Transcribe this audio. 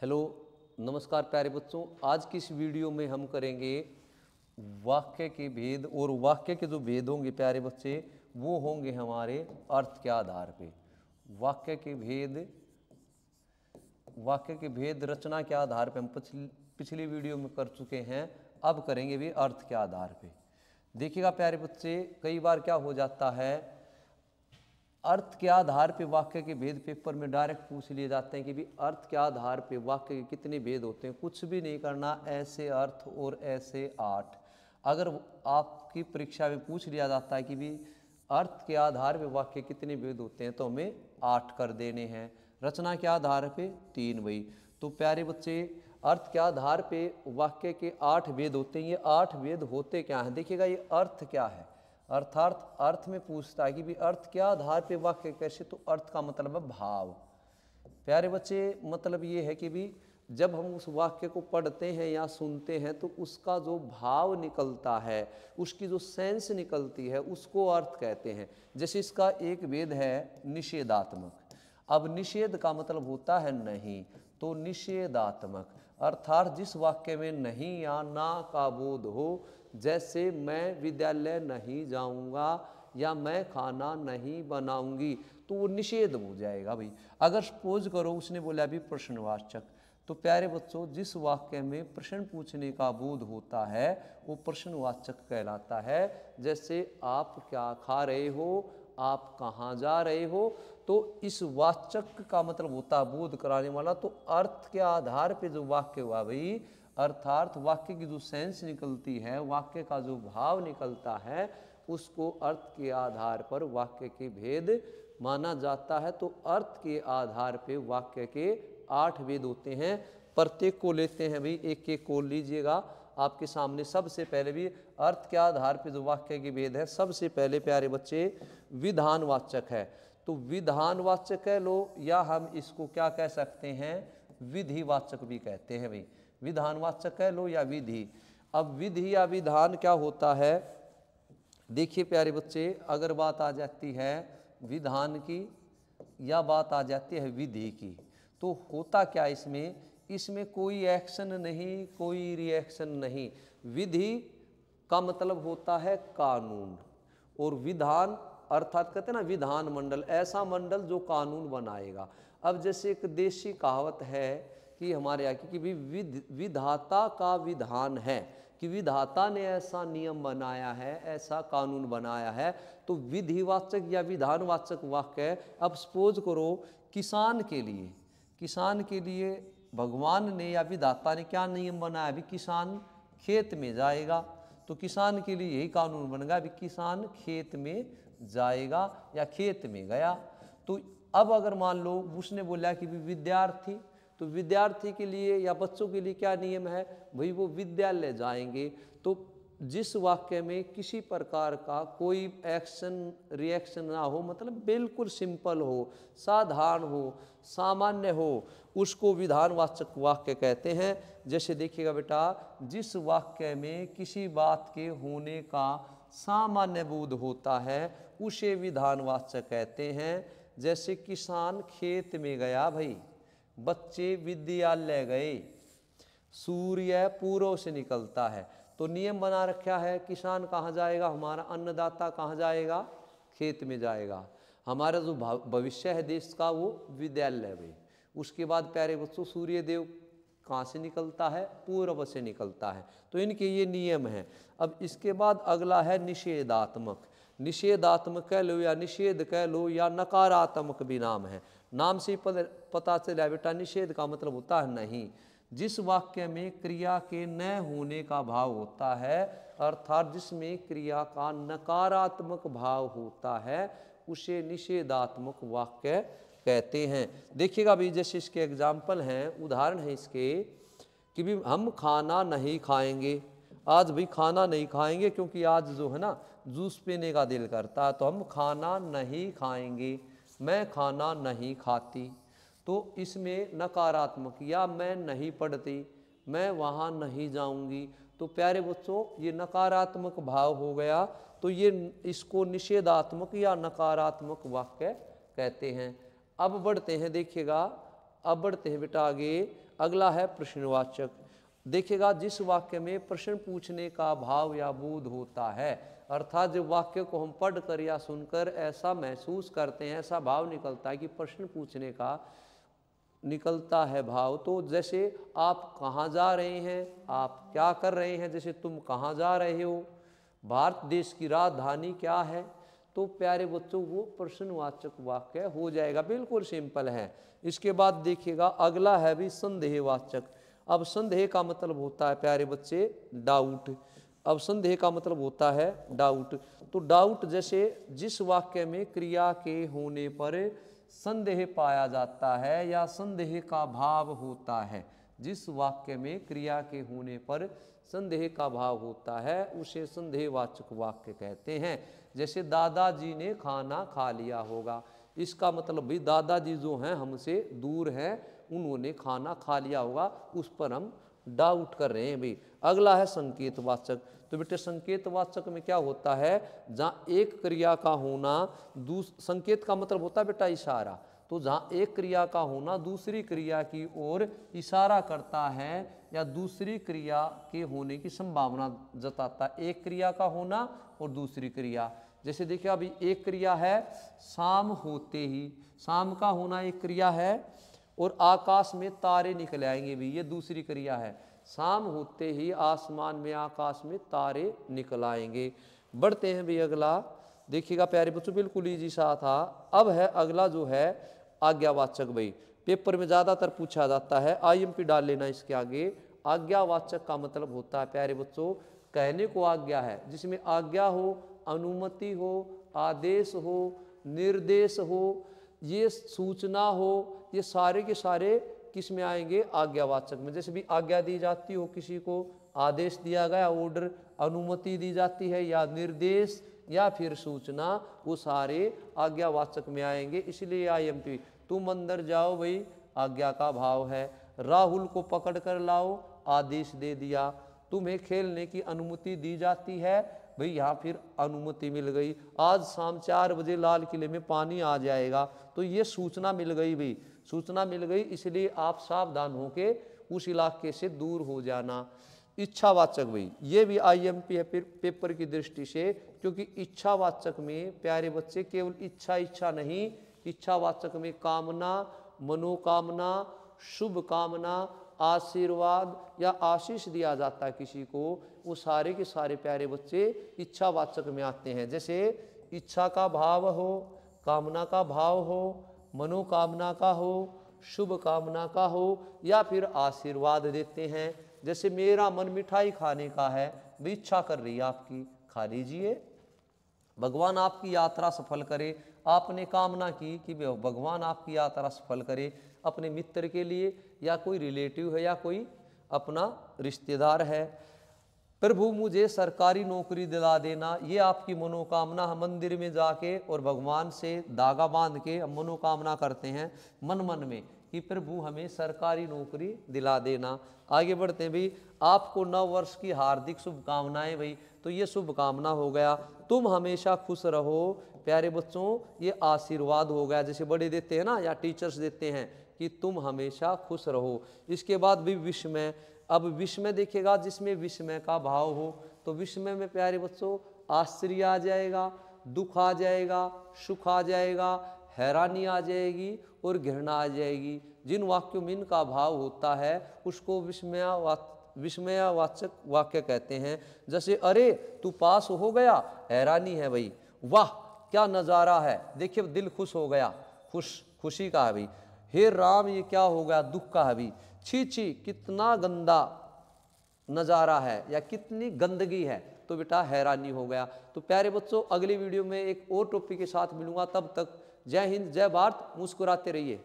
Hello नमस्कार प्यारे बच्चों। आज की इस वीडियो में हम करेंगे वाक्य के भेद। और वाक्य के जो भेद होंगे प्यारे बच्चे वो होंगे हमारे अर्थ के आधार पे। वाक्य के भेद रचना के आधार पे हम पिछली वीडियो में कर चुके हैं। अब करेंगे भी अर्थ के आधार पे। देखिएगा प्यारे बच्चे, कई बार क्या हो जाता है, अर्थ के आधार पे वाक्य के भेद पेपर में डायरेक्ट पूछ लिए जाते हैं कि भी अर्थ के आधार पे वाक्य के कितने भेद होते हैं। कुछ भी नहीं करना, ऐसे अर्थ और ऐसे 8। अगर आपकी परीक्षा में पूछ लिया जाता है कि भी अर्थ के आधार पे वाक्य कितने भेद होते हैं, तो हमें 8 कर देने हैं। रचना के आधार पे 3 भाई। तो प्यारे बच्चे, अर्थ के आधार पे वाक्य के 8 भेद होते हैं। ये 8 भेद होते क्या हैं, देखिएगा। ये अर्थ क्या है, अर्थार्थ अर्थ में पूछता है कि भी अर्थ के आधार पे वाक्य कैसे। तो अर्थ का मतलब है भाव। प्यारे बच्चे, मतलब ये है कि भी जब हम उस वाक्य को पढ़ते हैं या सुनते हैं तो उसका जो भाव निकलता है, उसकी जो सेंस निकलती है, उसको अर्थ कहते हैं। जैसे इसका एक भेद है निषेधात्मक। अब निषेध का मतलब होता है नहीं, तो निषेधात्मक अर्थात जिस वाक्य में नहीं या ना का बोध हो, जैसे मैं विद्यालय नहीं जाऊंगा या मैं खाना नहीं बनाऊंगी, तो वो निषेध हो जाएगा भाई। अगर सपोज करो उसने बोला भी प्रश्नवाचक, तो प्यारे बच्चों जिस वाक्य में प्रश्न पूछने का बोध होता है वो प्रश्नवाचक कहलाता है। जैसे आप क्या खा रहे हो, आप कहाँ जा रहे हो, तो इस वाचक का मतलब होता है बोध कराने वाला। तो अर्थ के आधार पे जो वाक्य हुआ भाई, अर्थात वाक्य की जो सेंस निकलती है, वाक्य का जो भाव निकलता है, उसको अर्थ के आधार पर वाक्य के भेद माना जाता है। तो अर्थ के आधार पे वाक्य के 8 भेद होते हैं। प्रत्येक को लेते हैं भाई, एक एक को लीजिएगा आपके सामने। सबसे पहले भी अर्थ के आधार पे जो वाक्य के भेद है, सबसे पहले प्यारे बच्चे विधानवाचक है। तो विधानवाचक कह लो, या हम इसको क्या कह सकते हैं, विधिवाचक भी कहते हैं भाई। विधानवाचक कह लो या विधि। अब विधि या विधान क्या होता है, देखिए प्यारे बच्चे, अगर बात आ जाती है विधान की या बात आ जाती है विधि की, तो होता क्या इसमें कोई एक्शन नहीं, कोई रिएक्शन नहीं। विधि का मतलब होता है कानून, और विधान अर्थात कहते हैं ना विधान मंडल, ऐसा मंडल जो कानून बनाएगा। अब जैसे एक देशी कहावत है कि हमारे यहाँ की कि भी विधाता का विधान है, कि विधाता ने ऐसा नियम बनाया है, ऐसा कानून बनाया है। तो विधिवाचक या विधानवाचक वाक्य। अब सपोज करो किसान के लिए भगवान ने या विधाता ने क्या नियम बनाया, अभी किसान खेत में जाएगा, तो किसान के लिए यही कानून बन गया, अभी किसान खेत में जाएगा या खेत में गया। तो अब अगर मान लो उसने बोला कि विद्यार्थी, तो विद्यार्थी के लिए या बच्चों के लिए क्या नियम है भाई, वो विद्यालय जाएंगे। तो जिस वाक्य में किसी प्रकार का कोई एक्शन रिएक्शन ना हो, मतलब बिल्कुल सिंपल हो, साधारण हो, सामान्य हो, उसको विधानवाचक वाक्य कहते हैं। जैसे देखिएगा बेटा, जिस वाक्य में किसी बात के होने का सामान्य बोध होता है उसे विधानवाचक कहते हैं। जैसे किसान खेत में गया भाई, बच्चे विद्यालय गए, सूर्य पूर्व से निकलता है, तो नियम बना रखा है किसान कहाँ जाएगा, हमारा अन्नदाता कहाँ जाएगा, खेत में जाएगा। हमारा जो भविष्य है देश का वो विद्यालय में। उसके बाद प्यारे बच्चों सूर्य देव कहाँ से निकलता है, पूर्व से निकलता है। तो इनके ये नियम हैं। अब इसके बाद अगला है निषेधात्मक। निषेधात्मक कह लो या निषेध कह लो या नकारात्मक भी नाम है। नाम से पता चला बेटा, निषेध का मतलब होता है नहीं। जिस वाक्य में क्रिया के न होने का भाव होता है, अर्थात जिसमें क्रिया का नकारात्मक भाव होता है, उसे निषेधात्मक वाक्य कहते हैं। देखिएगा भी, जैसे इसके एग्जाम्पल हैं, उदाहरण है इसके कि भी हम खाना नहीं खाएंगे। आज भी खाना नहीं खाएंगे क्योंकि आज जो है ना जूस पीने का दिल करता है, तो हम खाना नहीं खाएंगे। मैं खाना नहीं खाती, तो इसमें नकारात्मक, या मैं नहीं पढ़ती, मैं वहाँ नहीं जाऊँगी। तो प्यारे बच्चों ये नकारात्मक भाव हो गया, तो ये इसको निषेधात्मक या नकारात्मक वाक्य कहते हैं। अब बढ़ते हैं, देखिएगा अब बढ़ते हैं बेटा आगे। अगला है प्रश्नवाचक। देखिएगा जिस वाक्य में प्रश्न पूछने का भाव या बोध होता है, अर्थात जब वाक्य को हम पढ़कर या सुनकर ऐसा महसूस करते हैं, ऐसा भाव निकलता है कि प्रश्न पूछने का निकलता है भाव, तो जैसे आप कहाँ जा रहे हैं, आप क्या कर रहे हैं, जैसे तुम कहाँ जा रहे हो, भारत देश की राजधानी क्या है, तो प्यारे बच्चों वो प्रश्नवाचक वाक्य हो जाएगा, बिल्कुल सिंपल है। इसके बाद देखिएगा अगला है भी संदेहवाचक। अब संदेह का मतलब होता है प्यारे बच्चे डाउट। अब संदेह का मतलब होता है डाउट। तो डाउट जैसे जिस वाक्य में क्रिया के होने पर संदेह पाया जाता है या संदेह का भाव होता है, जिस वाक्य में क्रिया के होने पर संदेह का भाव होता है उसे संदेहवाचक वाक्य कहते हैं। जैसे दादाजी ने खाना खा लिया होगा, इसका मतलब भी दादाजी जो हैं हमसे दूर हैं, उन्होंने खाना खा लिया होगा, उस पर हम डाउट कर रहे हैं भाई। अगला है संकेतवाचक। तो बेटे संकेतवाचक में क्या होता है, जहाँ एक क्रिया का होना संकेत का मतलब होता है बेटा इशारा, तो जहाँ एक क्रिया का होना दूसरी क्रिया की ओर इशारा करता है या दूसरी क्रिया के होने की संभावना जताता है। एक क्रिया का होना और दूसरी क्रिया, जैसे देखिए अभी एक क्रिया है शाम होते ही, शाम का होना एक क्रिया है, और आकाश में तारे निकल आएंगे भी, ये दूसरी क्रिया है। शाम होते ही आसमान में आकाश में तारे निकल आएंगे। बढ़ते हैं भी अगला, देखिएगा प्यारे बच्चों बिल्कुल ईजी सा था। अब है अगला जो है आज्ञावाचक। भाई पेपर में ज़्यादातर पूछा जाता है, IMP डाल लेना इसके आगे। आज्ञावाचक का मतलब होता है प्यारे बच्चों कहने को आज्ञा है, जिसमें आज्ञा हो, अनुमति हो, आदेश हो, निर्देश हो, ये सूचना हो, ये सारे के सारे किस में आएंगे, आज्ञावाचक में। जैसे भी आज्ञा दी जाती हो किसी को, आदेश दिया गया, ऑर्डर, अनुमति दी जाती है या निर्देश या फिर सूचना, वो सारे आज्ञावाचक में आएंगे। इसलिए IMP तुम अंदर जाओ भाई, आज्ञा का भाव है। राहुल को पकड़ कर लाओ, आदेश दे दिया। तुम्हें खेलने की अनुमति दी जाती है, भाई यहाँ फिर अनुमति मिल गई। आज शाम 4 बजे लाल किले में पानी आ जाएगा, तो ये सूचना मिल गई भाई, सूचना मिल गई, इसलिए आप सावधान होके उस इलाके से दूर हो जाना। इच्छावाचक भाई ये भी IMP है पेपर की दृष्टि से, क्योंकि इच्छावाचक में प्यारे बच्चे केवल इच्छा नहीं, इच्छावाचक में कामना, मनोकामना, शुभ कामना, आशीर्वाद या आशीष दिया जाता है किसी को, वो सारे के सारे प्यारे बच्चे इच्छावाचक में आते हैं। जैसे इच्छा का भाव हो, कामना का भाव हो, मनोकामना का हो, शुभ कामना का हो, या फिर आशीर्वाद देते हैं। जैसे मेरा मन मिठाई खाने का है, भी इच्छा कर रही है आपकी, खा लीजिए। भगवान आपकी यात्रा सफल करे, आपने कामना की कि भगवान आपकी यात्रा सफल करे, अपने मित्र के लिए या कोई रिलेटिव है या कोई अपना रिश्तेदार है। प्रभु मुझे सरकारी नौकरी दिला देना, ये आपकी मनोकामना। हम मंदिर में जाके और भगवान से धागा बांध के हम मनोकामना करते हैं मन मन में कि प्रभु हमें सरकारी नौकरी दिला देना। आगे बढ़ते हैं भाई, आपको नव वर्ष की हार्दिक शुभकामनाएं भाई, तो ये शुभकामना हो गया। तुम हमेशा खुश रहो, प्यारे बच्चों ये आशीर्वाद हो गया, जैसे बड़े देते हैं ना या टीचर्स देते हैं कि तुम हमेशा खुश रहो। इसके बाद भी विस्मय। अब विस्मय देखिएगा जिसमें विस्मय का भाव हो, तो विस्मय में प्यारे बच्चों आश्चर्य आ जाएगा, दुख आ जाएगा, सुख आ जाएगा, हैरानी आ जाएगी और घृणा आ जाएगी। जिन वाक्यों में इनका भाव होता है उसको विस्मयवाचक वाक्य कहते हैं। जैसे अरे तू पास हो गया, हैरानी है भाई, वाह क्या नज़ारा है, देखिए दिल खुश हो गया, खुशी का है भाई। हे राम ये क्या हो गया, दुख का है भाई। छी छी कितना गंदा नज़ारा है या कितनी गंदगी है, तो बेटा हैरानी हो गया। तो प्यारे बच्चों अगली वीडियो में एक और टॉपिक के साथ मिलूंगा, तब तक जय हिंद, जय भारत, मुस्कुराते रहिए।